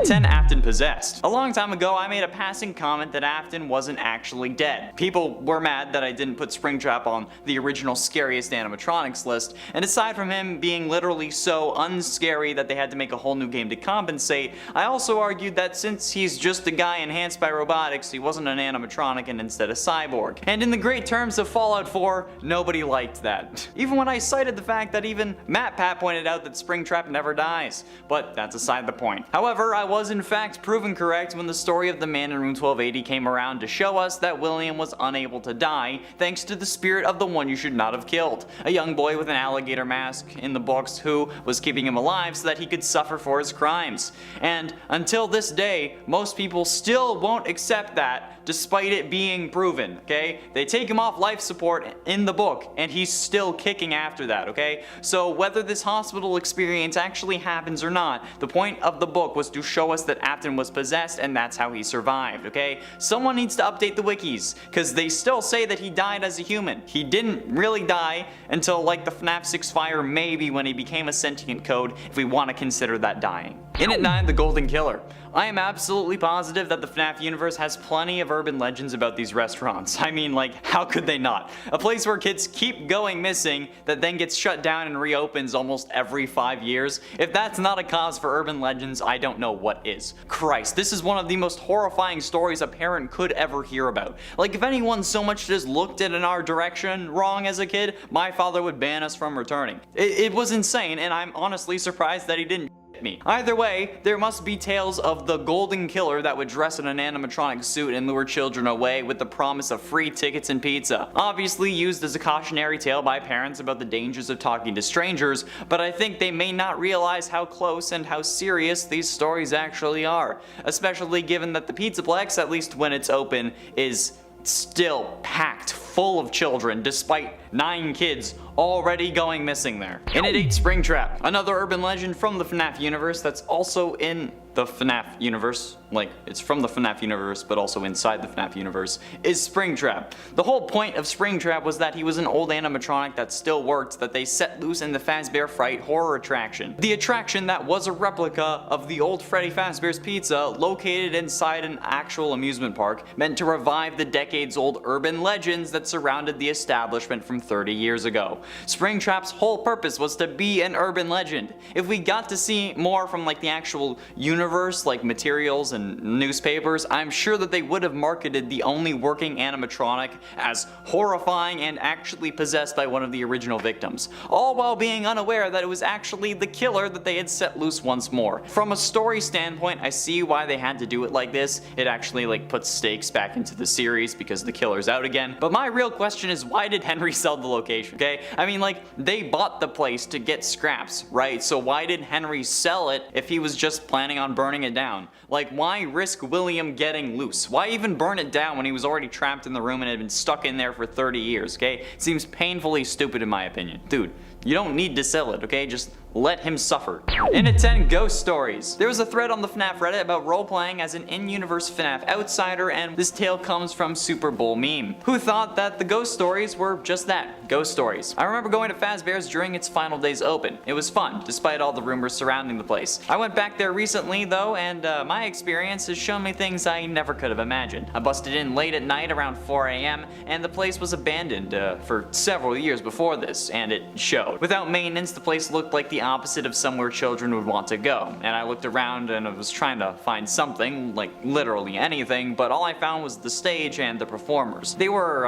10, Afton possessed. A long time ago, I made a passing comment that Afton wasn't actually dead. People were mad that I didn't put Springtrap on the original scariest animatronics list, and aside from him being literally so unscary that they had to make a whole new game to compensate, I also argued that since he's just a guy enhanced by robotics, he wasn't an animatronic and instead a cyborg. And in the great terms of Fallout 4, nobody liked that. Even when I cited the fact that even MatPat pointed out that Springtrap never dies. But that's aside the point. However, I was in fact proven correct when the story of the man in room 1280 came around to show us that William was unable to die thanks to the spirit of the one you should not have killed. A young boy with an alligator mask in the books who was keeping him alive so that he could suffer for his crimes. And until this day, most people still won't accept that despite it being proven, okay? They take him off life support in the book and he's still kicking after that, okay? So whether this hospital experience actually happens or not, the point of the book was to show us that Afton was possessed and that's how he survived, okay? Someone needs to update the wikis, because they still say that he died as a human. He didn't really die until like the FNAF 6 fire, maybe when he became a sentient code, if we want to consider that dying. In at 9, the Golden Killer. I am absolutely positive that the FNAF universe has plenty of urban legends about these restaurants. I mean, like, how could they not? A place where kids keep going missing that then gets shut down and reopens almost every 5 years. If that's not a cause for urban legends, I don't know what is. Christ, this is one of the most horrifying stories a parent could ever hear about. Like, if anyone so much just looked in our direction wrong as a kid, my father would ban us from returning. It was insane, and I'm honestly surprised that he didn't me. Either way, there must be tales of the Golden Killer that would dress in an animatronic suit and lure children away with the promise of free tickets and pizza. Obviously used as a cautionary tale by parents about the dangers of talking to strangers, but I think they may not realize how close and how serious these stories actually are, especially given that the Pizzaplex, at least when it's open, is still packed full of children despite 9 kids already going missing there. In at 8, Springtrap. Another urban legend from the FNAF universe that's also in the FNAF universe, like it's from the FNAF universe but also inside the FNAF universe, is Springtrap. The whole point of Springtrap was that he was an old animatronic that still worked that they set loose in the Fazbear Fright horror attraction. The attraction that was a replica of the old Freddy Fazbear's Pizza located inside an actual amusement park meant to revive the decades-old urban legends that surrounded the establishment from 30 years ago. Springtrap's whole purpose was to be an urban legend. If we got to see more from like the actual universe, like materials and newspapers, I'm sure that they would have marketed the only working animatronic as horrifying and actually possessed by one of the original victims, all while being unaware that it was actually the killer that they had set loose once more. From a story standpoint, I see why they had to do it like this. It actually like puts stakes back into the series because the killer's out again. But my real question is, why did Henry sell the location, okay? I mean, like, they bought the place to get scraps, right? So why did Henry sell it if he was just planning on burning it down? Like, why risk William getting loose? Why even burn it down when he was already trapped in the room and had been stuck in there for 30 years, okay? It seems painfully stupid in my opinion. Dude, you don't need to sell it, okay? Just let him suffer. In at 10, Ghost Stories. There was a thread on the FNAF Reddit about role-playing as an in-universe FNAF outsider, and this tale comes from Super Bowl Meme, who thought that the ghost stories were just that, ghost stories. I remember going to Fazbear's during its final days open. It was fun, despite all the rumors surrounding the place. I went back there recently though, and my experience has shown me things I never could have imagined. I busted in late at night around 4 AM, and the place was abandoned for several years before this, and it showed. Without maintenance, the place looked like the opposite of somewhere children would want to go, and I looked around and I was trying to find something, like literally anything, but all I found was the stage and the performers. They were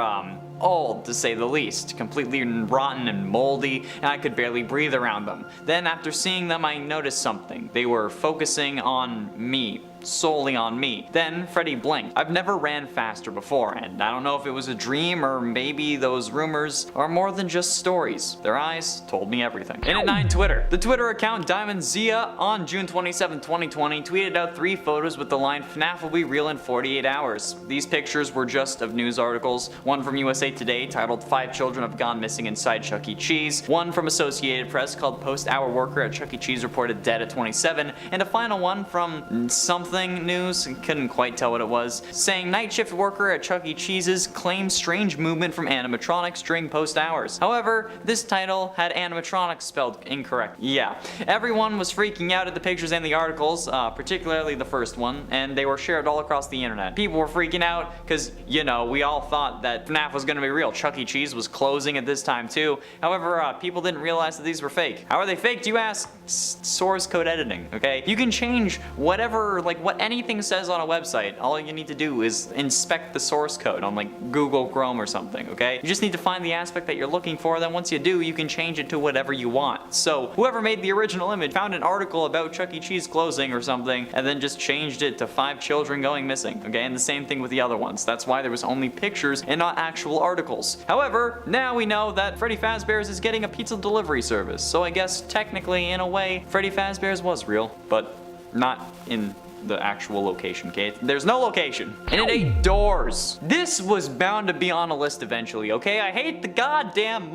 old, to say the least, completely rotten and moldy, and I could barely breathe around them. Then after seeing them, I noticed something. They were focusing on me. Solely on me. Then Freddy blinked. I've never ran faster before, and I don't know if it was a dream or maybe those rumors are more than just stories. Their eyes told me everything. In at 9, Twitter. The Twitter account Diamond Zia on June 27, 2020 tweeted out 3 photos with the line "FNAF will be real in 48 hours. These pictures were just of news articles, one from USA Today titled 5 children have gone missing inside Chuck E. Cheese, one from Associated Press called post-hour worker at Chuck E. Cheese reported dead at 27, and a final one from something something news, couldn't quite tell what it was, saying night shift worker at Chuck E. Cheese's claims strange movement from animatronics during post hours. However, this title had animatronics spelled incorrect. Yeah, everyone was freaking out at the pictures and the articles, particularly the first one, and they were shared all across the internet. People were freaking out because, you know, we all thought that FNAF was going to be real. Chuck E. Cheese was closing at this time too. However, people didn't realize that these were fake. How are they fake, do you ask? Source code editing, okay? You can change whatever, like what anything says on a website. All you need to do is inspect the source code on like Google Chrome or something, okay? You just need to find the aspect that you're looking for, then once you do, you can change it to whatever you want. So whoever made the original image found an article about Chuck E. Cheese closing or something, and then just changed it to 5 children going missing, okay? And the same thing with the other ones. That's why there was only pictures and not actual articles. However, now we know that Freddy Fazbear's is getting a pizza delivery service, so I guess technically, in a way, Freddy Fazbear's was real, but not in the actual location, okay? There's no location. And it ate doors. This was bound to be on a list eventually, okay? I hate the goddamn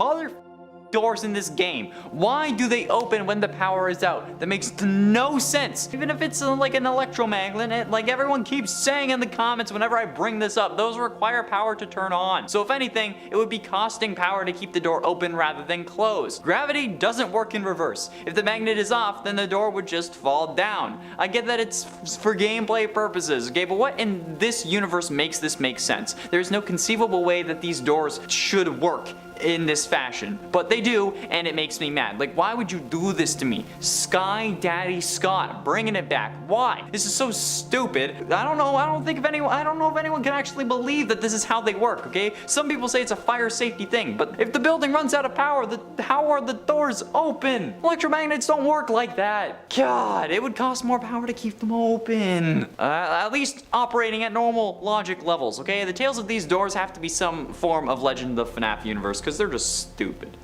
doors in this game. Why do they open when the power is out? That makes no sense. Even if it's like an electromagnet, like everyone keeps saying in the comments whenever I bring this up, those require power to turn on. So if anything, it would be costing power to keep the door open rather than closed. Gravity doesn't work in reverse. If the magnet is off, then the door would just fall down. I get that it's for gameplay purposes, okay, but what in this universe makes this make sense? There's no conceivable way that these doors should work in this fashion, but they do, and it makes me mad. Like, why would you do this to me? Sky Daddy Scott, bringing it back. Why? This is so stupid. I don't know. I don't know if anyone can actually believe that this is how they work, okay? Some people say it's a fire safety thing, but if the building runs out of power, how are the doors open? Electromagnets don't work like that. God, it would cost more power to keep them open. At least operating at normal logic levels, okay? The tales of these doors have to be some form of Legend of the FNAF universe, because they're just stupid.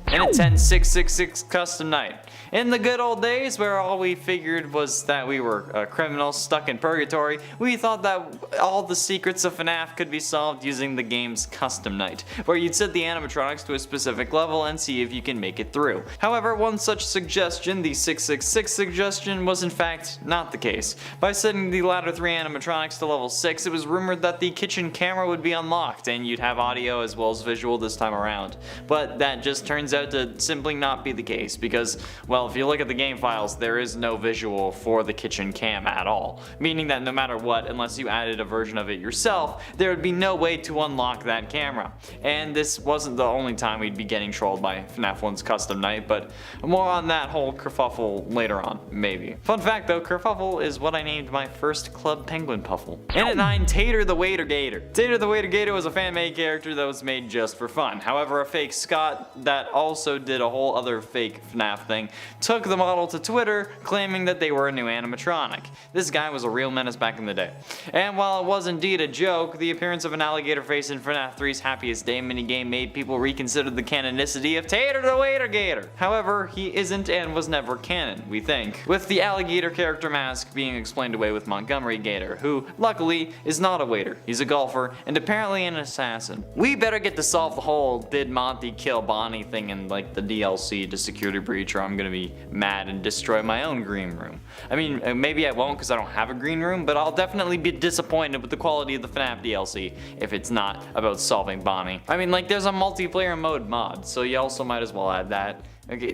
And a 10666 custom night. In the good old days where all we figured was that we were criminals stuck in purgatory, we thought that all the secrets of FNAF could be solved using the game's custom night, where you'd set the animatronics to a specific level and see if you can make it through. However, one such suggestion, the 666 suggestion, was in fact not the case. By setting the latter 3 animatronics to level 6, it was rumored that the kitchen camera would be unlocked and you'd have audio as well as visual this time around. But that just turns out to simply not be the case because, well, if you look at the game files, there is no visual for the kitchen cam at all. Meaning that no matter what, unless you added a version of it yourself, there would be no way to unlock that camera. And this wasn't the only time we'd be getting trolled by FNAF 1's custom night, but more on that whole kerfuffle later on, maybe. Fun fact though, kerfuffle is what I named my first Club Penguin Puffle. And at 9, Tater the Waiter Gator. Tater the Waiter Gator was a fan-made character that was made just for fun. However, a fake Scott that also did a whole other fake FNAF thing took the model to Twitter, claiming that they were a new animatronic. This guy was a real menace back in the day. And while it was indeed a joke, the appearance of an alligator face in FNAF 3's Happiest Day minigame made people reconsider the canonicity of Tater the Waiter Gator. However, he isn't and was never canon, we think, with the alligator character mask being explained away with Montgomery Gator, who, luckily, is not a waiter. He's a golfer, and apparently an assassin. We better get to solve the whole did Monty kill Bonnie thing in like the DLC to security breach, or I'm gonna be mad and destroy my own green room. I mean, maybe I won't because I don't have a green room, but I'll definitely be disappointed with the quality of the FNAF DLC if it's not about solving Bonnie. I mean, like, there's a multiplayer mode mod, so you also might as well add that. Okay,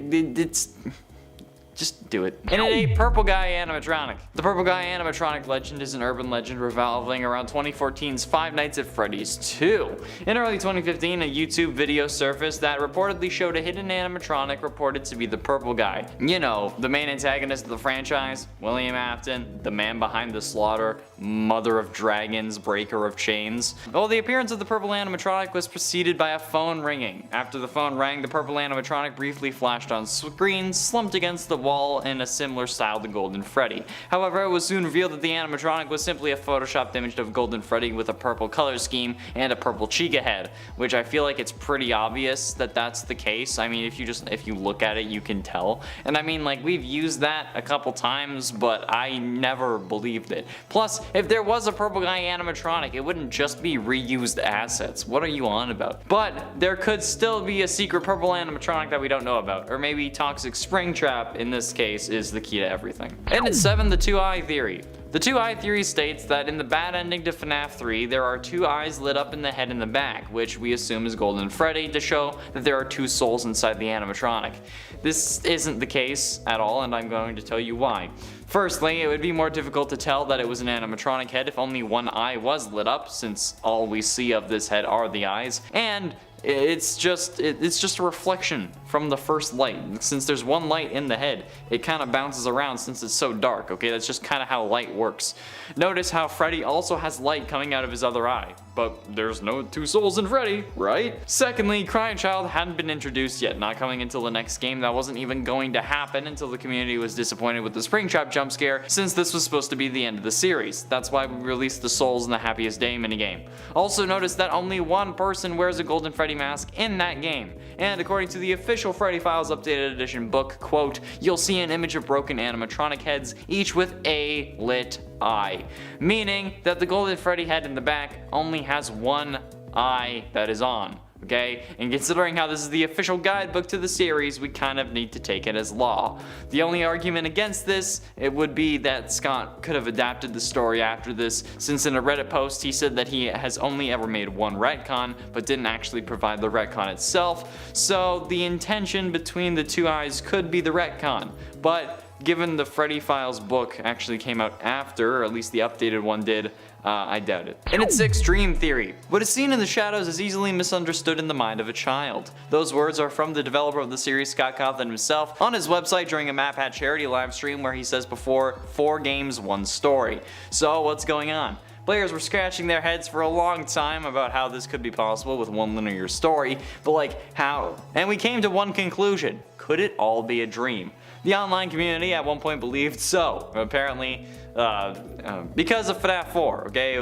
just do it. And a Purple Guy animatronic. The Purple Guy animatronic legend is an urban legend revolving around 2014's Five Nights at Freddy's 2. In early 2015, a YouTube video surfaced that reportedly showed a hidden animatronic reported to be the Purple Guy. You know, the main antagonist of the franchise, William Afton, the man behind the slaughter, mother of dragons, breaker of chains. Well, the appearance of the purple animatronic was preceded by a phone ringing. After the phone rang, the purple animatronic briefly flashed on screen, slumped against the wall in a similar style to Golden Freddy. However, it was soon revealed that the animatronic was simply a photoshopped image of Golden Freddy with a purple color scheme and a purple Chica head, which I feel like it's pretty obvious that that's the case. I mean, if you look at it, you can tell. And I mean, like, we've used that a couple times, but I never believed it. Plus, if there was a Purple Guy animatronic, it wouldn't just be reused assets. What are you on about? But there could still be a secret purple animatronic that we don't know about, or maybe Toxic Springtrap in this case is the key to everything. And at 7, the 2-eye theory. The two eye theory states that in the bad ending to FNAF 3, there are two eyes lit up in the head and the back, which we assume is Golden Freddy to show that there are two souls inside the animatronic. This isn't the case at all, and I'm going to tell you why. Firstly, it would be more difficult to tell that it was an animatronic head if only one eye was lit up, since all we see of this head are the eyes, and it's just a reflection from the first light. Since there's one light in the head, it kind of bounces around since it's so dark, okay? That's just kind of how light works. Notice how Freddy also has light coming out of his other eye, but there's no two souls in Freddy, right? Secondly, Crying Child hadn't been introduced yet, not coming until the next game. That wasn't even going to happen until the community was disappointed with the Springtrap jump scare, since this was supposed to be the end of the series. That's why we released the Souls in the Happiest Day minigame. Also notice that only one person wears a Golden Freddy mask in that game, and according to the official Freddy Files Updated Edition book, quote, you'll see an image of broken animatronic heads, each with a lit eye, meaning that the Golden Freddy head in the back only has one eye that is on. Okay, and considering how this is the official guidebook to the series, we kind of need to take it as law. The only argument against this, it would be that Scott could have adapted the story after this, since in a Reddit post he said that he has only ever made one retcon, but didn't actually provide the retcon itself, so the intention between the two eyes could be the retcon. But given the Freddy Files book actually came out after, or at least the updated one did, I doubt it. In its sixth dream theory, what is seen in the shadows is easily misunderstood in the mind of a child. Those words are from the developer of the series, Scott Cawthon himself, on his website during a MatPat charity livestream where he says before, 4 games, 1 story. So what's going on? Players were scratching their heads for a long time about how this could be possible with one linear story, but like, how? And we came to one conclusion. Could it all be a dream? The online community at one point believed so. Apparently, because of FNAF 4, okay?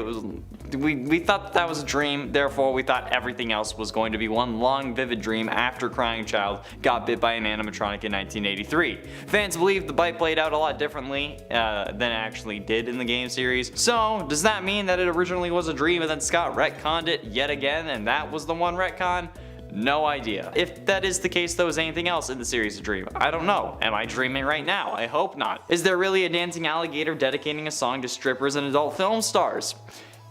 We thought that was a dream, therefore we thought everything else was going to be one long vivid dream after Crying Child got bit by an animatronic in 1983. Fans believe the bite played out a lot differently than it actually did in the game series. So, does that mean that it originally was a dream and then Scott retconned it yet again and that was the one retcon? No idea. If that is the case though, is anything else in the series a dream? I don't know. Am I dreaming right now? I hope not. Is there really a dancing alligator dedicating a song to strippers and adult film stars?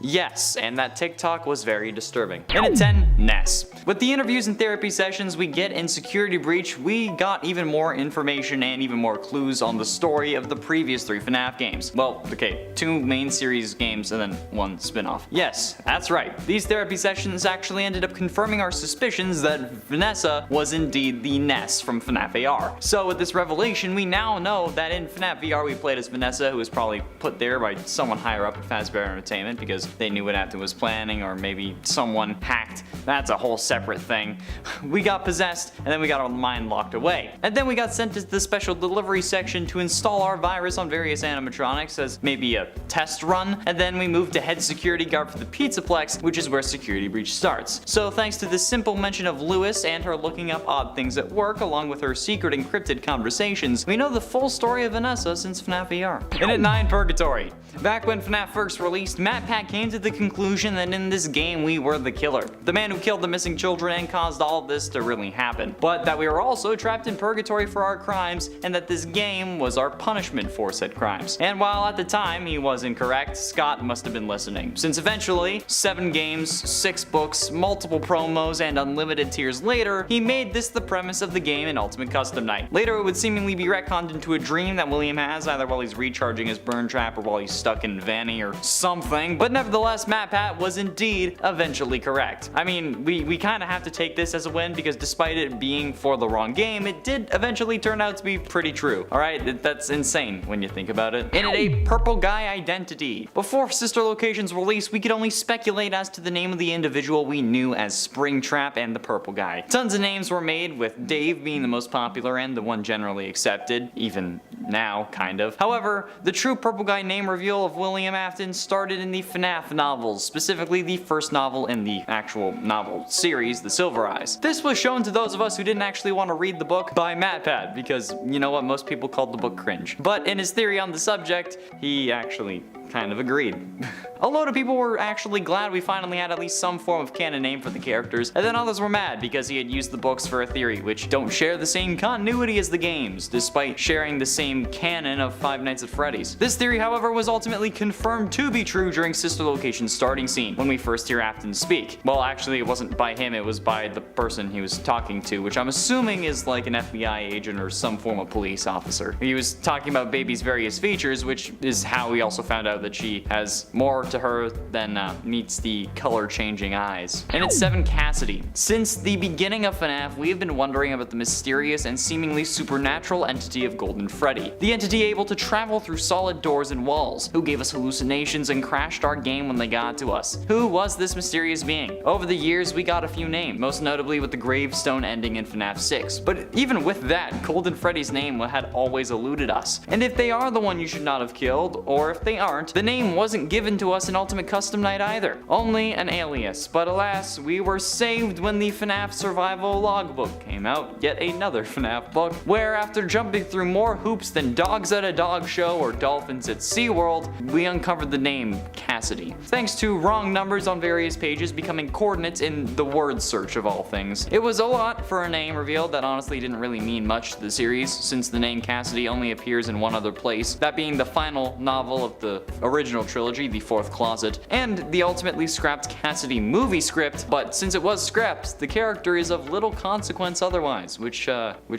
Yes, and that TikTok was very disturbing. And at 10, Ness. With the interviews and therapy sessions we get in Security Breach, we got even more information and even more clues on the story of the previous 3 FNAF games. Well, okay, 2 main series games and then 1 spin-off. Yes, that's right. These therapy sessions actually ended up confirming our suspicions that Vanessa was indeed the Ness from FNAF AR. So with this revelation, we now know that in FNAF VR we played as Vanessa, who was probably put there by someone higher up at Fazbear Entertainment because they knew what Afton was planning, or maybe someone hacked. That's a whole separate thing. We got possessed, and then we got our mind locked away. And then we got sent to the special delivery section to install our virus on various animatronics as maybe a test run, and then we moved to head security guard for the Pizzaplex, which is where Security Breach starts. So thanks to this simple mention of Lewis and her looking up odd things at work, along with her secret encrypted conversations, we know the full story of Vanessa since FNAF VR. And at 9, Purgatory. Back when FNAF first released, MatPat came to the conclusion that in this game we were the killer, the man who killed the missing children and caused all of this to really happen, but that we were also trapped in purgatory for our crimes and that this game was our punishment for said crimes. And while at the time he was incorrect, Scott must have been listening, since eventually, 7 games, 6 books, multiple promos, and unlimited tiers later, he made this the premise of the game in Ultimate Custom Night. Later it would seemingly be retconned into a dream that William has, either while he's recharging his burn trap or while he's stuck in Vanny or something, but nevertheless MatPat was indeed eventually correct. I mean, we kinda have to take this as a win because despite it being for the wrong game, it did eventually turn out to be pretty true. Alright, that's insane when you think about it. And at 8, Purple Guy Identity. Before Sister Location's release, we could only speculate as to the name of the individual we knew as Springtrap and the Purple Guy. Tons of names were made, with Dave being the most popular and the one generally accepted, even now, kind of. However, the true Purple Guy name reveal of William Afton started in the FNAF novels, specifically the first novel in the actual novel series, The Silver Eyes. This was shown to those of us who didn't actually want to read the book by MatPat, because you know what, most people called the book cringe. But in his theory on the subject, he actually kind of agreed. A load of people were actually glad we finally had at least some form of canon name for the characters, and then others were mad because he had used the books for a theory which don't share the same continuity as the games, despite sharing the same canon of Five Nights at Freddy's. This theory, however, was ultimately confirmed to be true during Sister Location's starting scene, when we first hear Afton speak. Well, actually, it wasn't by him, it was by the person he was talking to, which I'm assuming is like an FBI agent or some form of police officer. He was talking about Baby's various features, which is how we also found out that she has more to her than meets the color-changing eyes. And it's 7 Cassidy. Since the beginning of FNAF, we have been wondering about the mysterious and seemingly supernatural entity of Golden Freddy. The entity able to travel through solid doors and walls, who gave us hallucinations and crashed our game when they got to us. Who was this mysterious being? Over the years, we got a few names, most notably with the gravestone ending in FNAF 6. But even with that, Golden Freddy's name had always eluded us. And if they are the one you should not have killed, or if they aren't, the name wasn't given to us in Ultimate Custom Night either. Only an alias. But alas, we were saved when the FNAF Survival Logbook came out, yet another FNAF book, where after jumping through more hoops than dogs at a dog show or dolphins at SeaWorld, we uncovered the name Cassidy. Thanks to wrong numbers on various pages becoming coordinates in the word search of all things. It was a lot for a name reveal that honestly didn't really mean much to the series, since the name Cassidy only appears in one other place, that being the final novel of the original trilogy, The Fourth Closet, and the ultimately scrapped Cassidy movie script, but since it was scrapped, the character is of little consequence otherwise, which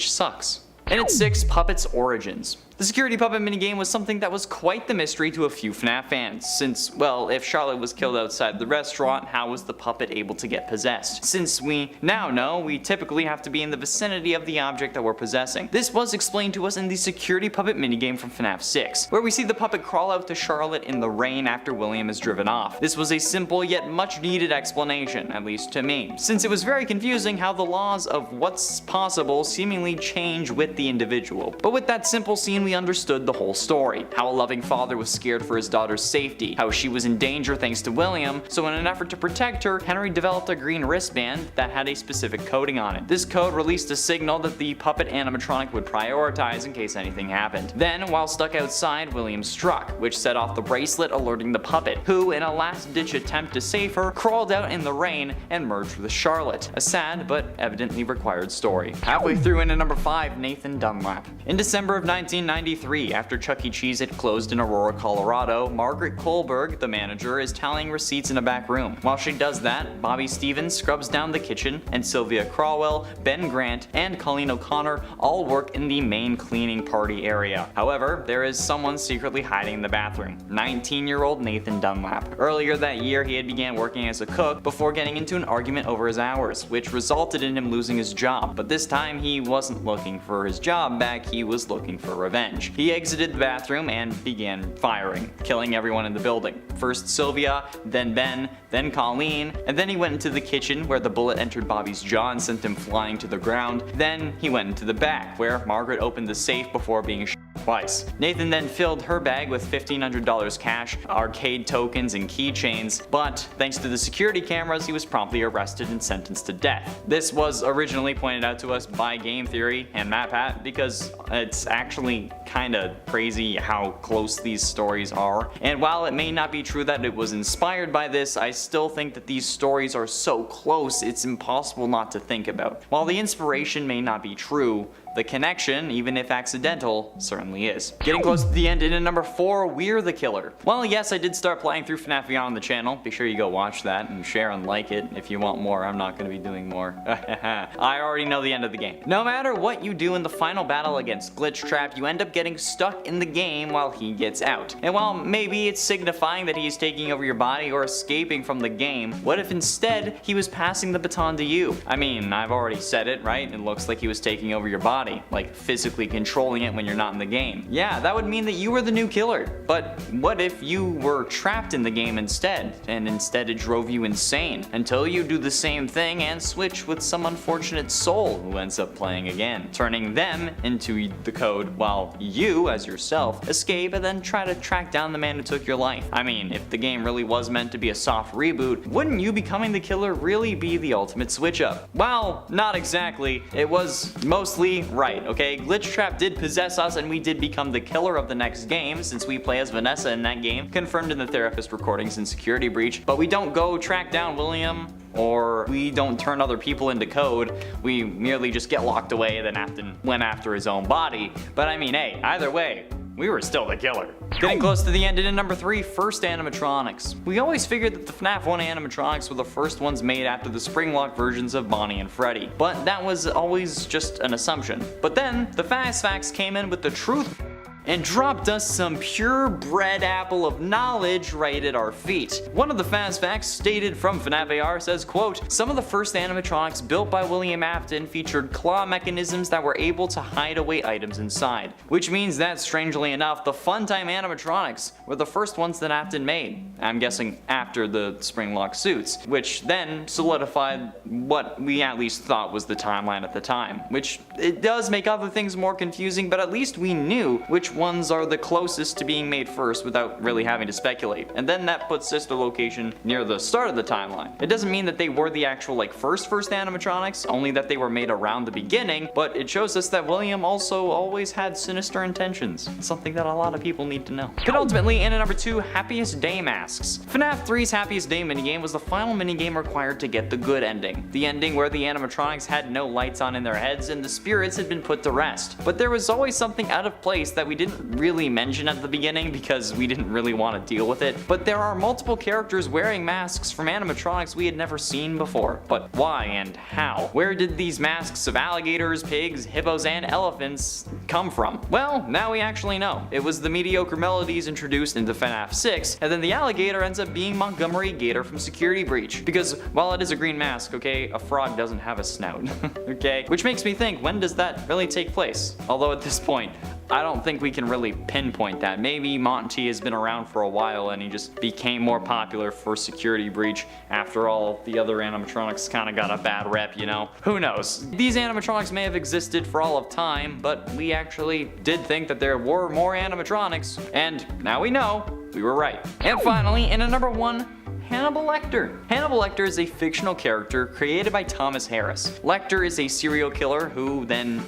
sucks. And it's 6 Puppet's Origins. The security puppet minigame was something that was quite the mystery to a few FNAF fans, since, well, if Charlotte was killed outside the restaurant, how was the puppet able to get possessed? Since we now know, we typically have to be in the vicinity of the object that we're possessing. This was explained to us in the security puppet minigame from FNAF 6, where we see the puppet crawl out to Charlotte in the rain after William is driven off. This was a simple yet much needed explanation, at least to me, since it was very confusing how the laws of what's possible seemingly change with the individual. But with that simple scene, we understood the whole story. How a loving father was scared for his daughter's safety, how she was in danger thanks to William, so in an effort to protect her, Henry developed a green wristband that had a specific coding on it. This code released a signal that the puppet animatronic would prioritize in case anything happened. Then, while stuck outside, William struck, which set off the bracelet alerting the puppet, who, in a last-ditch attempt to save her, crawled out in the rain and merged with Charlotte. A sad but evidently required story. Halfway through into number 5, Nathan Dunlap. In December of 1993, after Chuck E. Cheese had closed in Aurora, Colorado, Margaret Kohlberg, the manager, is tallying receipts in a back room. While she does that, Bobby Stevens scrubs down the kitchen, and Sylvia Crawwell, Ben Grant, and Colleen O'Connor all work in the main cleaning party area. However, there is someone secretly hiding in the bathroom, 19-year-old Nathan Dunlap. Earlier that year, he had began working as a cook before getting into an argument over his hours, which resulted in him losing his job. But this time, he wasn't looking for his job back, he was looking for revenge. He exited the bathroom and began firing, killing everyone in the building. First Sylvia, then Ben, then Colleen, and then he went into the kitchen where the bullet entered Bobby's jaw and sent him flying to the ground. Then he went into the back where Margaret opened the safe before being shot twice. Nathan then filled her bag with $1,500 cash, arcade tokens, and keychains, but thanks to the security cameras, he was promptly arrested and sentenced to death. This was originally pointed out to us by Game Theory and MatPat because it's actually kinda crazy how close these stories are. And while it may not be true that it was inspired by this, I still think that these stories are so close it's impossible not to think about. While the inspiration may not be true, the connection, even if accidental, certainly is. Getting close to the end, in at number 4, We're the Killer. Well, yes, I did start playing through FNAF Beyond on the channel. Be sure you go watch that and share and like it if you want more. I'm not going to be doing more. I already know the end of the game. No matter what you do in the final battle against Glitchtrap, you end up getting stuck in the game while he gets out. And while maybe it's signifying that he's taking over your body or escaping from the game, what if instead he was passing the baton to you? I mean, I've already said it, right? It looks like he was taking over your body. Like physically controlling it when you're not in the game. Yeah, that would mean that you were the new killer. But what if you were trapped in the game instead, and instead it drove you insane, until you do the same thing and switch with some unfortunate soul who ends up playing again, turning them into the code while you, as yourself, escape and then try to track down the man who took your life. I mean, if the game really was meant to be a soft reboot, wouldn't you becoming the killer really be the ultimate switch up? Well, not exactly. It was mostly right, okay? Glitch Trap did possess us and we did become the killer of the next game, since we play as Vanessa in that game, confirmed in the therapist recordings in Security Breach, but we don't go track down William, or we don't turn other people into code. We merely just get locked away and then Afton went after his own body. But I mean, hey, either way, we were still the killer. Getting close to the end, and in number 3, first animatronics. We always figured that the FNAF 1 animatronics were the first ones made after the Springlock versions of Bonnie and Freddy, but that was always just an assumption. But then, the Fast Facts came in with the truth and dropped us some purebred apple of knowledge right at our feet. One of the Fast Facts stated from FNAF AR says, quote, "Some of the first animatronics built by William Afton featured claw mechanisms that were able to hide away items inside." Which means that, strangely enough, the Funtime animatronics were the first ones that Afton made. I'm guessing after the Springlock suits, which then solidified what we at least thought was the timeline at the time. Which, it does make other things more confusing, but at least we knew which ones are the closest to being made first without really having to speculate. And then that puts sister location near the start of the timeline. It doesn't mean that they were the actual first animatronics, only that they were made around the beginning, but it shows us that William also always had sinister intentions. Something that a lot of people need to know. But ultimately, in at number 2, Happiest Day masks. FNAF 3's Happiest Day minigame was the final minigame required to get the good ending. The ending where the animatronics had no lights on in their heads and the spirits had been put to rest. But there was always something out of place that we didn't really mention at the beginning because we didn't really want to deal with it. But there are multiple characters wearing masks from animatronics we had never seen before. But why and how? Where did these masks of alligators, pigs, hippos, and elephants come from? Well, now we actually know. It was the mediocre melodies introduced into FNAF 6, and then the alligator ends up being Montgomery Gator from Security Breach. Because while it is a green mask, okay, a frog doesn't have a snout, okay? Which makes me think, when does that really take place? Although at this point, I don't think we can really pinpoint that. Maybe Monty has been around for a while and he just became more popular for Security Breach after all the other animatronics kind of got a bad rep, you know? Who knows? These animatronics may have existed for all of time, but we actually did think that there were more animatronics, and now we know we were right. And finally, in at number 1, Hannibal Lecter. Hannibal Lecter is a fictional character created by Thomas Harris. Lecter is a serial killer who then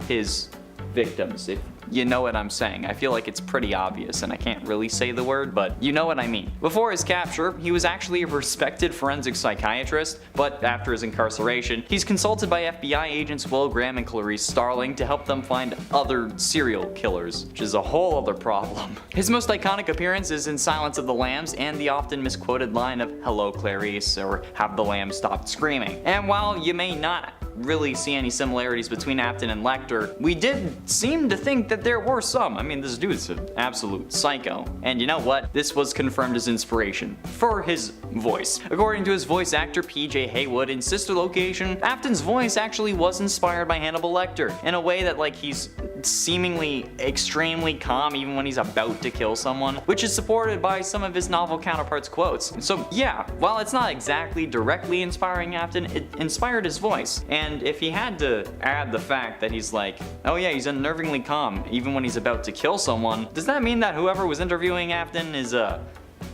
his victims, if you know what I'm saying. I feel like it's pretty obvious and I can't really say the word, but you know what I mean. Before his capture, he was actually a respected forensic psychiatrist, but after his incarceration, he's consulted by FBI agents Will Graham and Clarice Starling to help them find other serial killers, which is a whole other problem. His most iconic appearance is in Silence of the Lambs and the often misquoted line of "Hello Clarice" or "Have the lambs stopped screaming." And while you may not really see any similarities between Afton and Lecter, we did seem to think that there were some. I mean, this dude's an absolute psycho. And you know what? This was confirmed as inspiration for his voice. According to his voice actor PJ Haywood in Sister Location, Afton's voice actually was inspired by Hannibal Lecter in a way that he's seemingly extremely calm even when he's about to kill someone, which is supported by some of his novel counterparts' quotes. So yeah, while it's not exactly directly inspiring Afton, it inspired his voice. And if he had to add the fact that he's oh yeah, he's unnervingly calm even when he's about to kill someone, does that mean that whoever was interviewing Afton is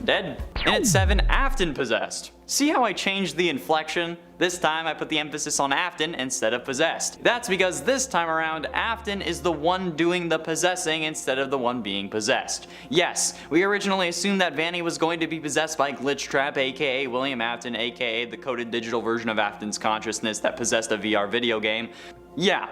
dead? And at 7, Afton possessed. See how I changed the inflection? This time I put the emphasis on Afton instead of possessed. That's because this time around, Afton is the one doing the possessing instead of the one being possessed. Yes, we originally assumed that Vanny was going to be possessed by Glitch Trap, aka William Afton, aka the coded digital version of Afton's consciousness that possessed a VR video game. Yeah,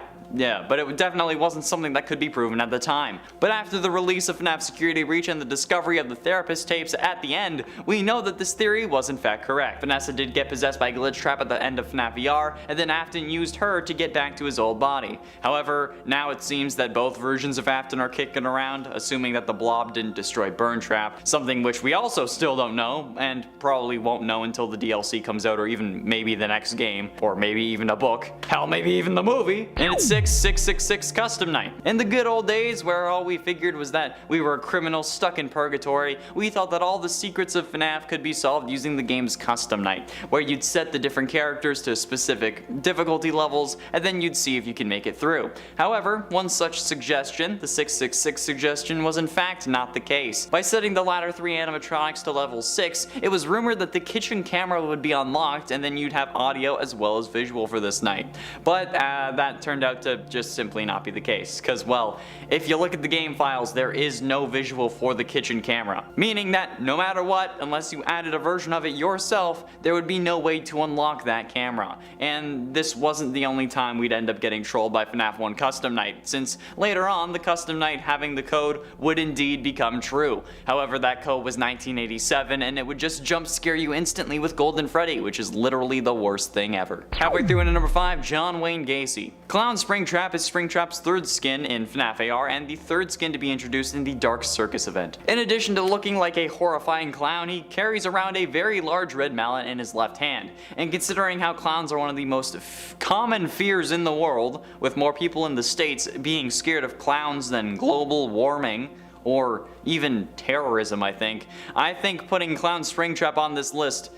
but it definitely wasn't something that could be proven at the time. But after the release of FNAF Security Breach and the discovery of the therapist tapes at the end, we know that this theory was in fact correct. Vanessa did get possessed by Glitch Trap at the end of FNAF VR, and then Afton used her to get back to his old body. However, now it seems that both versions of Afton are kicking around, assuming that the blob didn't destroy Burn Trap, something which we also still don't know, and probably won't know until the DLC comes out, or even maybe the next game, or maybe even a book, hell, maybe even the movie. And it's 666 Custom Night. In the good old days where all we figured was that we were criminals stuck in purgatory, we thought that all the secrets of FNAF could be solved using the game's Custom Night, where you'd set the different characters to specific difficulty levels, and then you'd see if you can make it through. However, one such suggestion, the 666 suggestion, was in fact not the case. By setting the latter 3 animatronics to level 6, it was rumored that the kitchen camera would be unlocked, and then you'd have audio as well as visual for this night. But that turned out out to just simply not be the case, because well, if you look at the game files, there is no visual for the kitchen camera, meaning that no matter what, unless you added a version of it yourself, there would be no way to unlock that camera. And this wasn't the only time we'd end up getting trolled by FNAF 1 Custom Night, since later on the Custom Night having the code would indeed become true. However, that code was 1987 and it would just jump scare you instantly with Golden Freddy, which is literally the worst thing ever. Halfway through into number 5, John Wayne Gacy. Clown Springtrap is Springtrap's third skin in FNAF AR and the third skin to be introduced in the Dark Circus event. In addition to looking like a horrifying clown, he carries around a very large red mallet in his left hand. And considering how clowns are one of the most common fears in the world, with more people in the States being scared of clowns than global warming, or even terrorism, I think putting Clown Springtrap on this list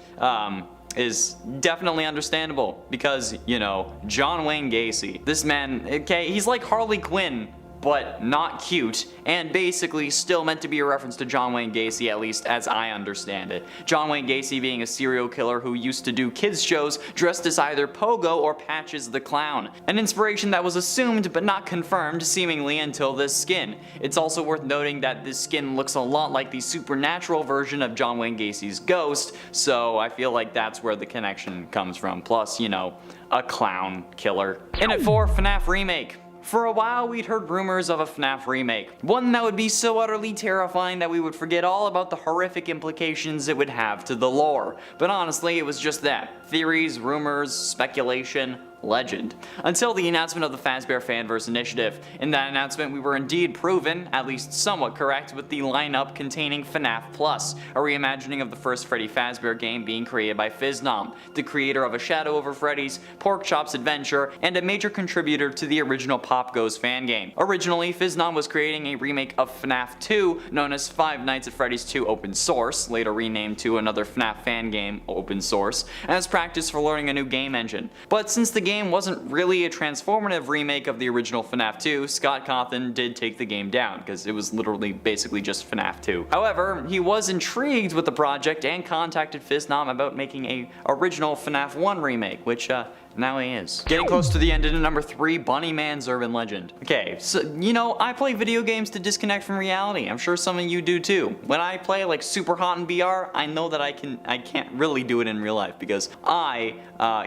is definitely understandable, because, you know, John Wayne Gacy. This man, okay, he's like Harley Quinn, but not cute, and basically still meant to be a reference to John Wayne Gacy, at least as I understand it. John Wayne Gacy being a serial killer who used to do kids shows dressed as either Pogo or Patches the Clown. An inspiration that was assumed but not confirmed seemingly until this skin. It's also worth noting that this skin looks a lot like the supernatural version of John Wayne Gacy's ghost, so I feel like that's where the connection comes from. Plus, you know, a clown killer. In at 4, FNAF Remake. For a while, we'd heard rumors of a FNAF remake, one that would be so utterly terrifying that we would forget all about the horrific implications it would have to the lore. But honestly, it was just that. Theories, rumors, speculation, legend. Until the announcement of the Fazbear Fanverse initiative. In that announcement, we were indeed proven, at least somewhat correct, with the lineup containing FNAF Plus, a reimagining of the first Freddy Fazbear game being created by FizzNom, the creator of A Shadow Over Freddy's, Pork Chop's Adventure, and a major contributor to the original Pop Goes fan game. Originally, FizzNom was creating a remake of FNAF 2, known as Five Nights at Freddy's 2 Open Source, later renamed to another FNAF fan game, Open Source, as practice for learning a new game engine. But since the game wasn't really a transformative remake of the original FNAF 2, Scott Cawthon did take the game down, because it was literally basically just FNAF 2. However, he was intrigued with the project and contacted FizzNom about making a original FNAF 1 remake, which now he is. Getting close to the end into number 3, Bunny Man's Urban Legend. Okay, so, you know, I play video games to disconnect from reality. I'm sure some of you do too. When I play like super hot in VR, I know that I can't really do it in real life because I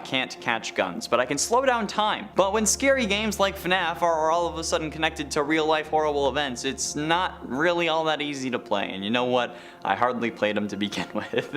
can't catch guns, but I can slow down time. But when scary games like FNAF are all of a sudden connected to real life horrible events, it's not really all that easy to play. And you know what? I hardly played them to begin with.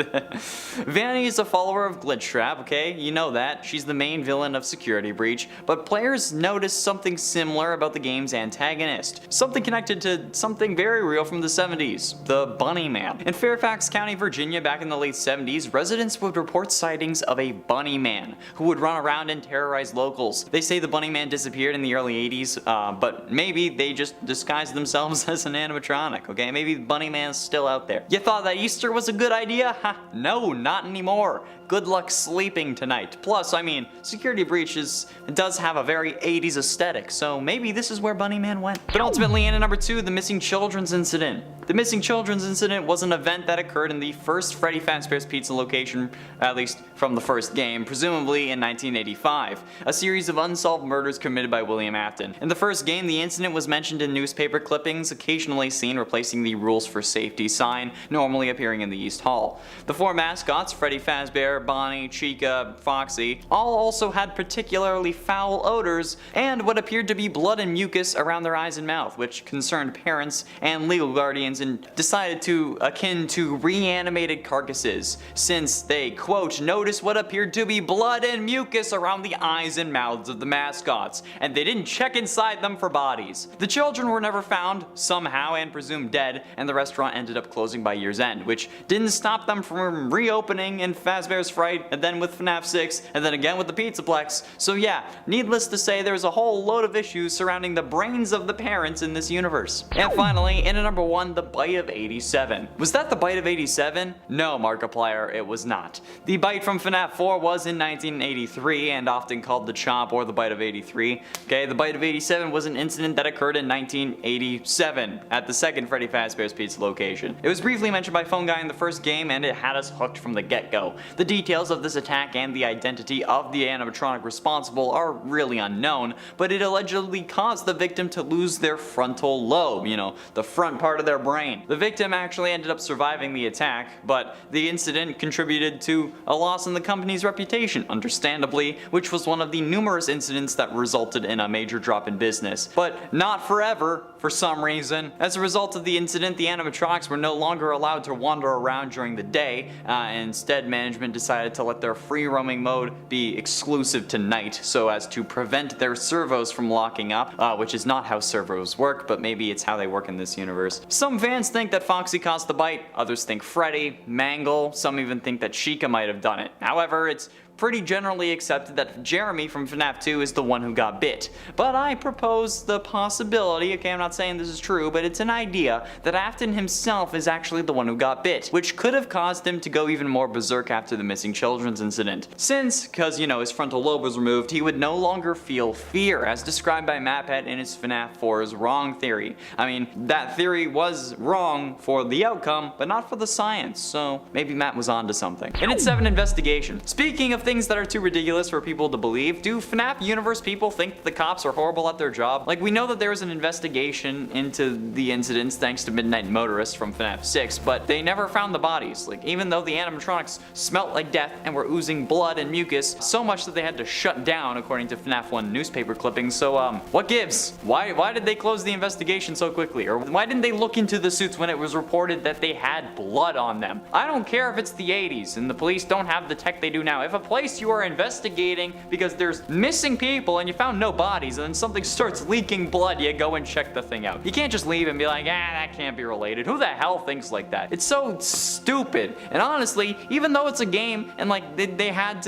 Vanny is a follower of Glitchtrap, okay? You know that. She's the main villain of Security Breach, but players noticed something similar about the game's antagonist. Something connected to something very real from the 70s, the Bunny Man. In Fairfax County, Virginia, back in the late 70s, residents would report sightings of a Bunny Man who would run around and terrorize locals. They say the Bunny Man disappeared in the early 80s, but maybe they just disguised themselves as an animatronic, okay? Maybe Bunny Man's still out there. You thought that Easter was a good idea? Ha, no, not anymore. Good luck sleeping tonight. Plus, I mean, Security Breach does have a very 80s aesthetic, so maybe this is where Bunny Man went. But ultimately, in at number 2, the Missing Children's Incident. The Missing Children's Incident was an event that occurred in the first Freddy Fazbear's Pizza location, at least from the first game, presumably in 1985. A series of unsolved murders committed by William Afton. In the first game, the incident was mentioned in newspaper clippings, occasionally seen replacing the Rules for Safety sign, normally appearing in the East Hall. The 4 mascots, Freddy Fazbear, Bonnie, Chica, Foxy, all also had particularly foul odors and what appeared to be blood and mucus around their eyes and mouth, which concerned parents and legal guardians and decided to akin to reanimated carcasses, since they, quote, noticed what appeared to be blood and mucus around the eyes and mouths of the mascots, and they didn't check inside them for bodies. The children were never found, somehow, and presumed dead, and the restaurant ended up closing by year's end, which didn't stop them from reopening in Fazbear's Fright, and then with FNAF 6, and then again with the Pizzaplex. So yeah, needless to say, there's a whole load of issues surrounding the brains of the parents in this universe. And finally, in at number 1, the Bite of 87. Was that the Bite of 87? No, Markiplier, it was not. The Bite from FNAF 4 was in 1983, and often called the Chomp or the Bite of 83. Okay, the Bite of 87 was an incident that occurred in 1987 at the second Freddy Fazbear's Pizza location. It was briefly mentioned by Phone Guy in the first game, and it had us hooked from the get-go. The details of this attack and the identity of the animatronic responsible are really unknown, but it allegedly caused the victim to lose their frontal lobe, you know, the front part of their brain. The victim actually ended up surviving the attack, but the incident contributed to a loss in the company's reputation, understandably, which was one of the numerous incidents that resulted in a major drop in business. But not forever, for some reason. As a result of the incident, the animatronics were no longer allowed to wander around during the day. Instead, management decided to let their free roaming mode be exclusive to night, so as to prevent their servos from locking up, which is not how servos work, but maybe it's how they work in this universe. Some fans think that Foxy caused the bite, others think Freddy, Mangle, some even think that Chica might have done it. However, it's pretty generally accepted that Jeremy from FNAF 2 is the one who got bit. But I propose the possibility, okay, I'm not saying this is true, but it's an idea, that Afton himself is actually the one who got bit, which could have caused him to go even more berserk after the missing children's incident. Since, because, you know, his frontal lobe was removed, he would no longer feel fear, as described by Mappet in his FNAF 4's wrong theory. I mean, that theory was wrong for the outcome, but not for the science, so maybe Matt was onto something. In its 7th investigation. Speaking of things that are too ridiculous for people to believe, do FNAF universe people think that the cops are horrible at their job? Like, we know that there was an investigation into the incidents thanks to Midnight Motorist from FNAF 6, but they never found the bodies. Like, even though the animatronics smelt like death and were oozing blood and mucus, so much that they had to shut down according to FNAF 1 newspaper clippings, so what gives? Why did they close the investigation so quickly? Or why didn't they look into the suits when it was reported that they had blood on them? I don't care if it's the 80s and the police don't have the tech they do now. If a place you are investigating because there's missing people and you found no bodies and then something starts leaking blood, you go and check the thing out. You can't just leave and be like, that can't be related. Who the hell thinks like that? It's so stupid. And honestly, even though it's a game and like there had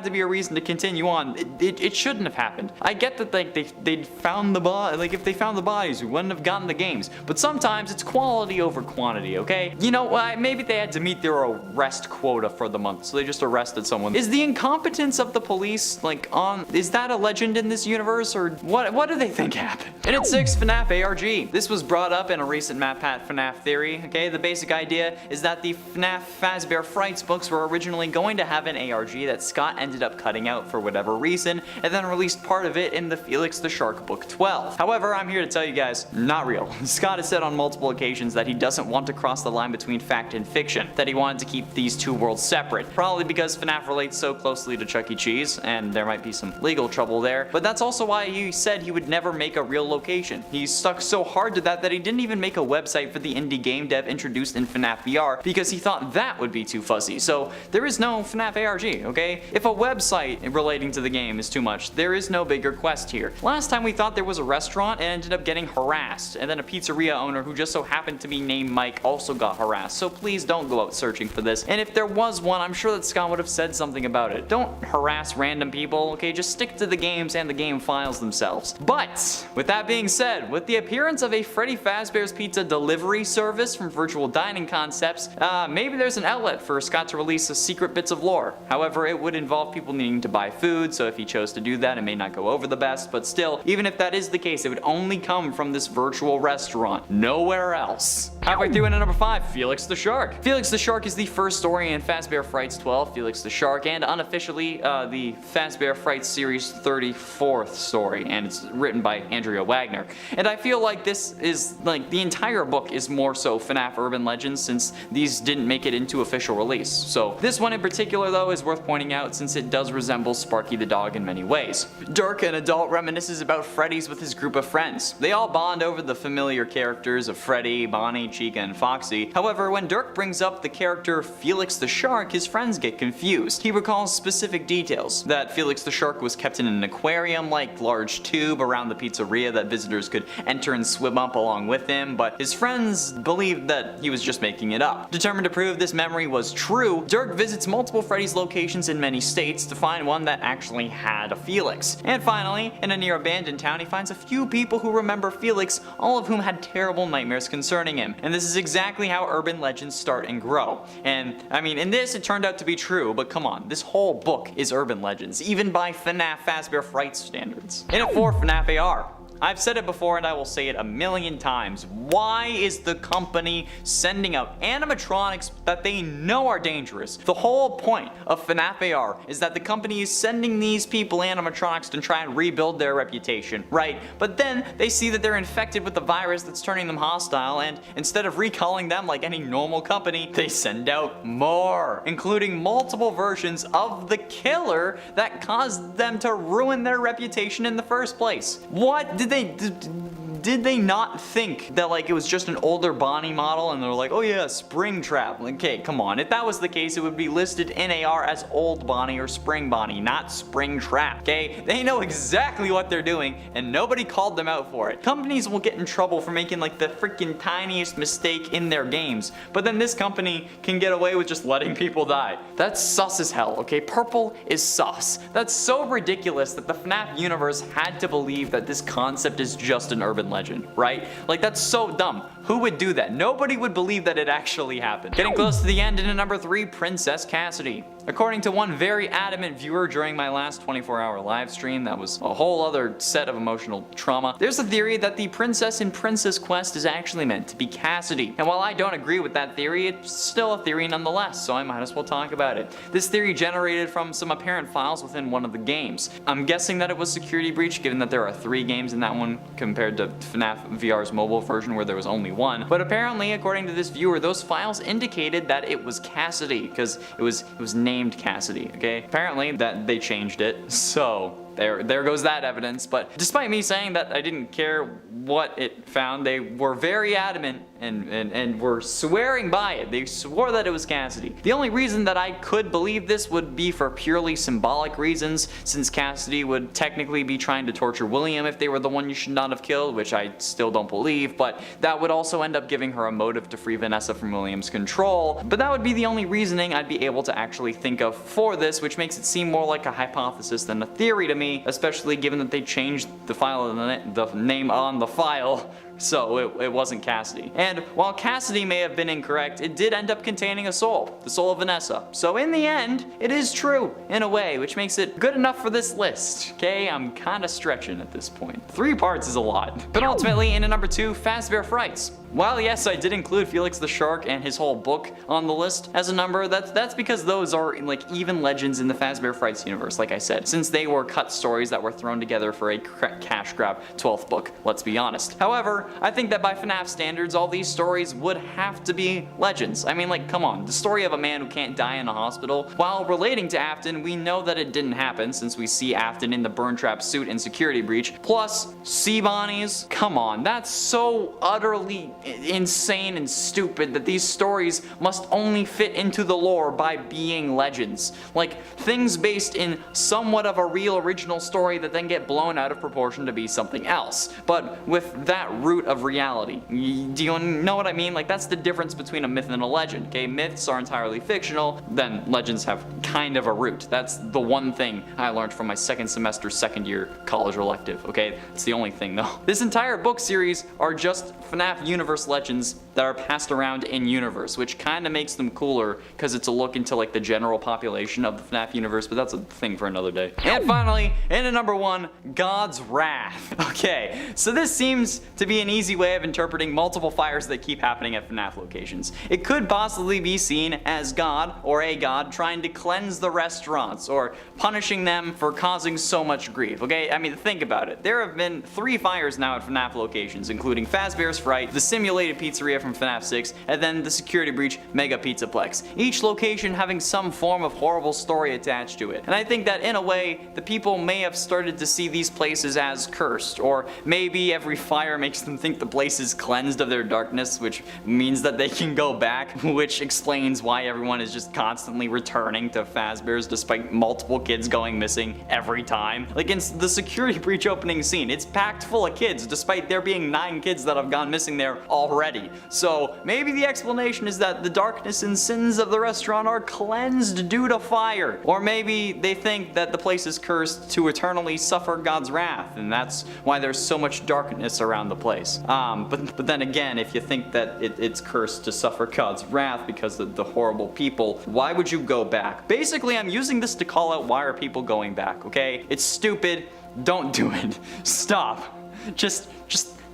to be a reason to continue on, it shouldn't have happened. I get that like they found the body, like if they found the bodies, we wouldn't have gotten the games. But sometimes it's quality over quantity, okay? You know, maybe they had to meet their arrest quota for the month, so they just arrested someone. Is the incompetence of the police, like, is that a legend in this universe, or what do they think happened? In its 6th FNAF ARG. This was brought up in a recent MatPat FNAF theory, okay? The basic idea is that the FNAF Fazbear Frights books were originally going to have an ARG that Scott ended up cutting out for whatever reason, and then released part of it in the Felix the Shark Book 12. However, I'm here to tell you guys, not real. Scott has said on multiple occasions that he doesn't want to cross the line between fact and fiction, that he wanted to keep these two worlds separate, probably because FNAF relates so closely to Chuck E. Cheese, and there might be some legal trouble there, but that's also why he said he would never make a real location. He stuck so hard to that he didn't even make a website for the indie game dev introduced in FNAF VR because he thought that would be too fuzzy. So there is no FNAF ARG, okay? If a website relating to the game is too much, there is no bigger quest here. Last time we thought there was a restaurant and ended up getting harassed, and then a pizzeria owner who just so happened to be named Mike also got harassed, so please don't go out searching for this. And if there was one, I'm sure that Scott would have said something about it. Don't harass random people, okay? Just stick to the games and the game files themselves. But with that being said, with the appearance of a Freddy Fazbear's Pizza delivery service from Virtual Dining Concepts, maybe there's an outlet for Scott to release secret bits of lore. However, it would involve people needing to buy food, so if he chose to do that, it may not go over the best, but still, even if that is the case, it would only come from this virtual restaurant, nowhere else. Halfway through into number 5, Felix the Shark. Felix the Shark is the first story in Fazbear Frights 12, Felix the Shark, and unofficially the Fazbear Frights series 34th story, and it's written by Andrea Wagner. And I feel like this is, like, the entire book is more so FNAF Urban Legends since these didn't make it into official release. So this one in particular though is worth pointing out since it does resemble Sparky the dog in many ways. Dirk, an adult, reminisces about Freddy's with his group of friends. They all bond over the familiar characters of Freddy, Bonnie, Chica, and Foxy. However, when Dirk brings up the character Felix the Shark, his friends get confused. He recalls specific details, that Felix the Shark was kept in an aquarium-like large tube around the pizzeria that visitors could enter and swim up along with him, but his friends believed that he was just making it up. Determined to prove this memory was true, Dirk visits multiple Freddy's locations in many states to find one that actually had a Felix. And finally, in a near abandoned town, he finds a few people who remember Felix, all of whom had terrible nightmares concerning him. And this is exactly how urban legends start and grow. And I mean, in this it turned out to be true, but come on, this whole book is urban legends, even by FNAF Fazbear Frights standards. In at 4, FNAF AR. I've said it before and I will say it a million times. Why is the company sending out animatronics that they know are dangerous? The whole point of FNAF AR is that the company is sending these people animatronics to try and rebuild their reputation, right? But then they see that they're infected with the virus that's turning them hostile, and instead of recalling them like any normal company, they send out more, including multiple versions of the killer that caused them to ruin their reputation in the first place. What did they not think that like it was just an older Bonnie model and they're like, oh yeah, Springtrap? Okay, come on. If that was the case, it would be listed in AR as old Bonnie or Spring Bonnie, not Springtrap, okay? They know exactly what they're doing and nobody called them out for it. Companies will get in trouble for making like the freaking tiniest mistake in their games, but then this company can get away with just letting people die. That's sus as hell, okay? Purple is sus. That's so ridiculous that the FNAF universe had to believe that this concept is just an urban legend, right? Like, that's so dumb. Who would do that? Nobody would believe that it actually happened. Getting close to the end, and at number 3, Princess Cassidy. According to one very adamant viewer during my last 24-hour live stream, that was a whole other set of emotional trauma, there's a theory that the princess in Princess Quest is actually meant to be Cassidy. And while I don't agree with that theory, it's still a theory nonetheless, so I might as well talk about it. This theory generated from some apparent files within one of the games. I'm guessing that it was Security Breach, given that there are 3 games in that one compared to FNAF VR's mobile version where there was only 1. But apparently, according to this viewer, those files indicated that it was Cassidy, because it was named Cassidy, okay? Apparently that they changed it, so there goes that evidence. But despite me saying that I didn't care what it found, they were very adamant and were swearing by it. They swore that it was Cassidy. The only reason that I could believe this would be for purely symbolic reasons, since Cassidy would technically be trying to torture William if they were the one you should not have killed, which I still don't believe, but that would also end up giving her a motive to free Vanessa from William's control. But that would be the only reasoning I'd be able to actually think of for this, which makes it seem more like a hypothesis than a theory to me, especially given that they changed the file, the name on the file, so it wasn't Cassidy. And while Cassidy may have been incorrect, it did end up containing a soul, the soul of Vanessa. So in the end, it is true, in a way, which makes it good enough for this list, okay? I'm kinda stretching at this point. 3 parts is a lot. But ultimately, in at number 2, Fazbear Frights. While yes, I did include Felix the Shark and his whole book on the list as a number, that's because those are like even legends in the Fazbear Frights universe, like I said, since they were cut stories that were thrown together for a cash grab 12th book, let's be honest. However, I think that by FNAF standards, all these stories would have to be legends. I mean, like, come on, the story of a man who can't die in a hospital. While relating to Afton, we know that it didn't happen since we see Afton in the burn trap suit in Security Breach. Plus, sea bonnies, come on, that's so utterly insane and stupid that these stories must only fit into the lore by being legends. Like, things based in somewhat of a real original story that then get blown out of proportion to be something else, but with that root of reality. Do you know what I mean? Like, that's the difference between a myth and a legend, okay? Myths are entirely fictional, then legends have kind of a root. That's the one thing I learned from my second semester, second year college elective, okay? It's the only thing though. This entire book series are just FNAF universe legends that are passed around in universe, which kind of makes them cooler because it's a look into like the general population of the FNAF universe, but that's a thing for another day. And finally, in at number 1, God's Wrath. Okay, so this seems to be an easy way of interpreting multiple fires that keep happening at FNAF locations. It could possibly be seen as God, or a god, trying to cleanse the restaurants, or punishing them for causing so much grief, okay? I mean, think about it. There have been 3 fires now at FNAF locations, including Fazbear's Fright, the simulated pizzeria from FNAF 6, and then the Security Breach Mega Pizzaplex. Each location having some form of horrible story attached to it. And I think that in a way, the people may have started to see these places as cursed, or maybe every fire makes them think the place is cleansed of their darkness, which means that they can go back, which explains why everyone is just constantly returning to Fazbear's despite multiple kids going missing every time. Like in the Security Breach opening scene, it's packed full of kids despite there being 9 kids that have gone missing there already. So maybe the explanation is that the darkness and sins of the restaurant are cleansed due to fire. Or maybe they think that the place is cursed to eternally suffer God's wrath, and that's why there's so much darkness around the place. But then again, if you think that it's cursed to suffer God's wrath because of the horrible people, why would you go back? Basically, I'm using this to call out why are people going back, okay? It's stupid. Don't do it. Stop. Just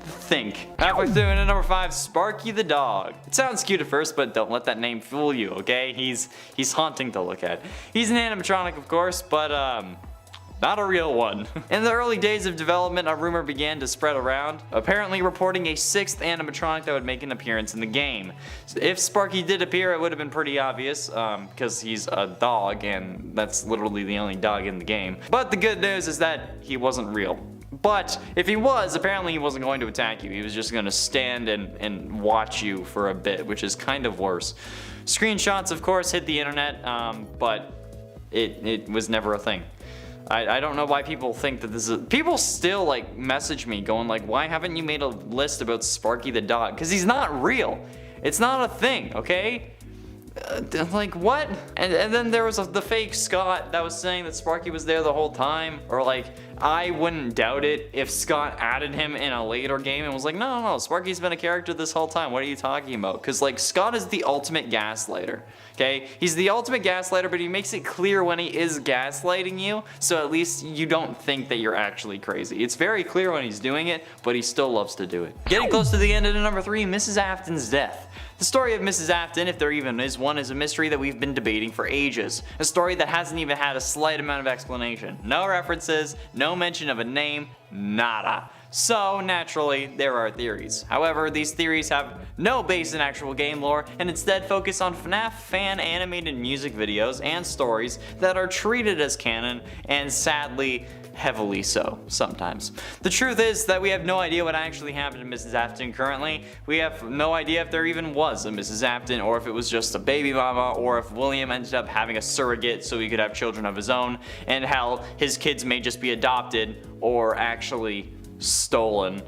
think. Halfway through into number 5, Sparky the dog. It sounds cute at first, but don't let that name fool you, okay? He's haunting to look at. He's an animatronic, of course, but not a real one. In the early days of development, a rumor began to spread around, apparently reporting a 6th animatronic that would make an appearance in the game. If Sparky did appear, it would have been pretty obvious, because he's a dog, and that's literally the only dog in the game. But the good news is that he wasn't real. But if he was, apparently he wasn't going to attack you. He was just going to stand and watch you for a bit, which is kind of worse. Screenshots, of course, hit the internet, but it was never a thing. I don't know why people think that this is... People still like message me going like, why haven't you made a list about Sparky the dog? Because he's not real. It's not a thing, okay? Like what? And then there was the fake Scott that was saying that Sparky was there the whole time. Or like, I wouldn't doubt it if Scott added him in a later game and was like, no, Sparky's been a character this whole time. What are you talking about? Because like, Scott is the ultimate gaslighter. Okay? He's the ultimate gaslighter, but he makes it clear when he is gaslighting you, so at least you don't think that you're actually crazy. It's very clear when he's doing it, but he still loves to do it. Getting close to the end of number 3, Mrs. Afton's death. The story of Mrs. Afton, if there even is one, is a mystery that we've been debating for ages. A story that hasn't even had a slight amount of explanation. No references, no mention of a name, nada. So, naturally, there are theories. However, these theories have no base in actual game lore and instead focus on FNAF fan animated music videos and stories that are treated as canon and sadly, heavily so, sometimes. The truth is that we have no idea what actually happened to Mrs. Afton currently. We have no idea if there even was a Mrs. Afton or if it was just a baby mama or if William ended up having a surrogate so he could have children of his own, and hell, his kids may just be adopted or actually stolen.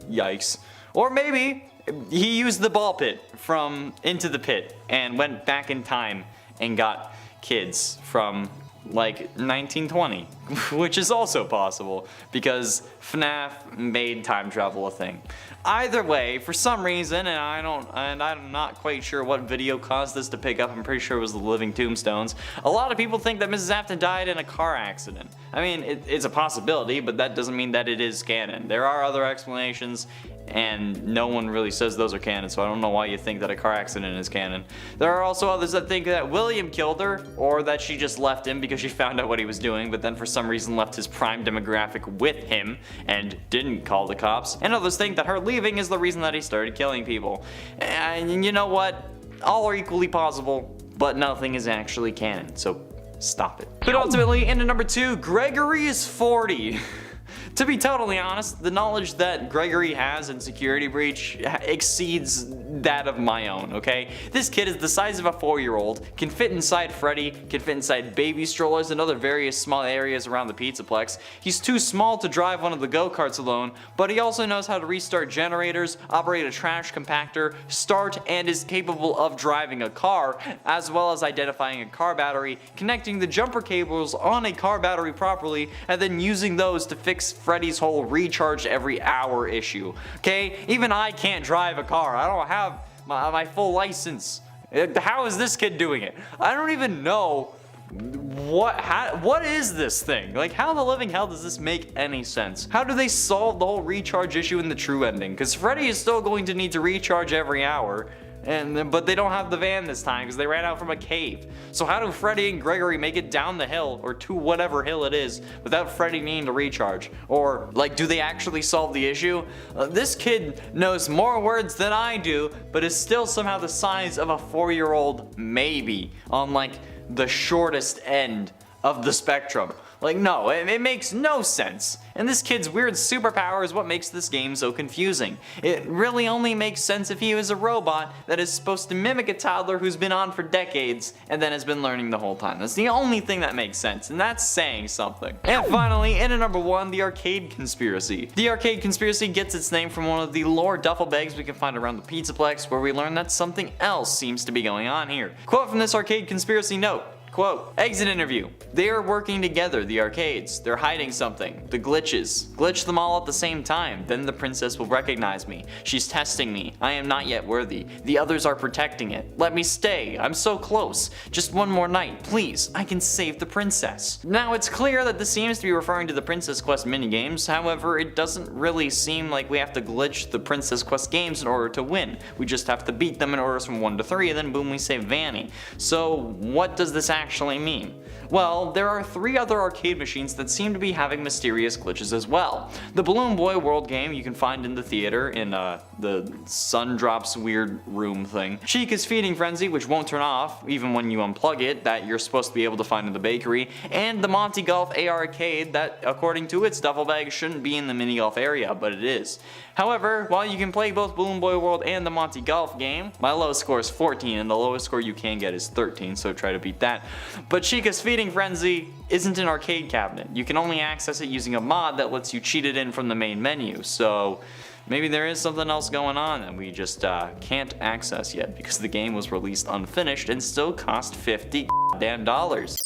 Yikes. Or maybe he used the ball pit from Into the Pit and went back in time and got kids from like 1920, which is also possible because FNAF made time travel a thing. Either way, for some reason, and I'm not quite sure what video caused this to pick up, I'm pretty sure it was the Living Tombstones, a lot of people think that Mrs. Afton died in a car accident. I mean, it's a possibility, but that doesn't mean that it is canon. There are other explanations, and no one really says those are canon, so I don't know why you think that a car accident is canon. There are also others that think that William killed her, or that she just left him because she found out what he was doing, but then for some reason left his prime demographic with him and didn't call the cops. And others think that her leaving is the reason that he started killing people. And you know what? All are equally possible, but nothing is actually canon, so stop it. But ultimately, into number 2, Gregory is 40. To be totally honest, the knowledge that Gregory has in Security Breach exceeds that of my own, okay? This kid is the size of a 4-year-old, can fit inside Freddy, can fit inside baby strollers and other various small areas around the Pizzaplex. He's too small to drive one of the go-karts alone, but he also knows how to restart generators, operate a trash compactor, start, and is capable of driving a car, as well as identifying a car battery, connecting the jumper cables on a car battery properly, and then using those to fix Freddy's whole recharge every hour issue. Okay? Even I can't drive a car. I don't have my full license. How is this kid doing it? I don't even know what is this thing? Like, how in the living hell does this make any sense? How do they solve the whole recharge issue in the true ending? Because Freddy is still going to need to recharge every hour. But they don't have the van this time because they ran out from a cave. So how do Freddy and Gregory make it down the hill, or to whatever hill it is, without Freddy needing to recharge? Or, like, do they actually solve the issue? This kid knows more words than I do, but is still somehow the size of a 4-year-old maybe, on like the shortest end of the spectrum. Like, no, it makes no sense. And this kid's weird superpower is what makes this game so confusing. It really only makes sense if he was a robot that is supposed to mimic a toddler who's been on for decades and then has been learning the whole time. That's the only thing that makes sense, and that's saying something. And finally, in at number 1, the Arcade Conspiracy. The Arcade Conspiracy gets its name from one of the lore duffel bags we can find around the Pizzaplex, where we learn that something else seems to be going on here. Quote from this Arcade Conspiracy note. Quote, exit interview. They are working together, the arcades. They're hiding something. The glitches. Glitch them all at the same time. Then the princess will recognize me. She's testing me. I am not yet worthy. The others are protecting it. Let me stay. I'm so close. Just one more night, please. I can save the princess. Now it's clear that this seems to be referring to the Princess Quest minigames. However, it doesn't really seem like we have to glitch the Princess Quest games in order to win. We just have to beat them in orders from 1 to 3, and then boom, we save Vanny. So what does this actually mean? Well, there are 3 other arcade machines that seem to be having mysterious glitches as well. The Balloon Boy World game you can find in the theater in the Sun Drops Weird Room thing. Chica's Feeding Frenzy, which won't turn off even when you unplug it, that you're supposed to be able to find in the bakery, and the Monty Golf AR Arcade that, according to its duffel bag, shouldn't be in the mini golf area, but it is. However, while you can play both Balloon Boy World and the Monty Golf game, my lowest score is 14 and the lowest score you can get is 13, so try to beat that. But Chica's Feeding Frenzy isn't an arcade cabinet. You can only access it using a mod that lets you cheat it in from the main menu, so maybe there is something else going on that we just can't access yet because the game was released unfinished and still cost $50 damn dollars.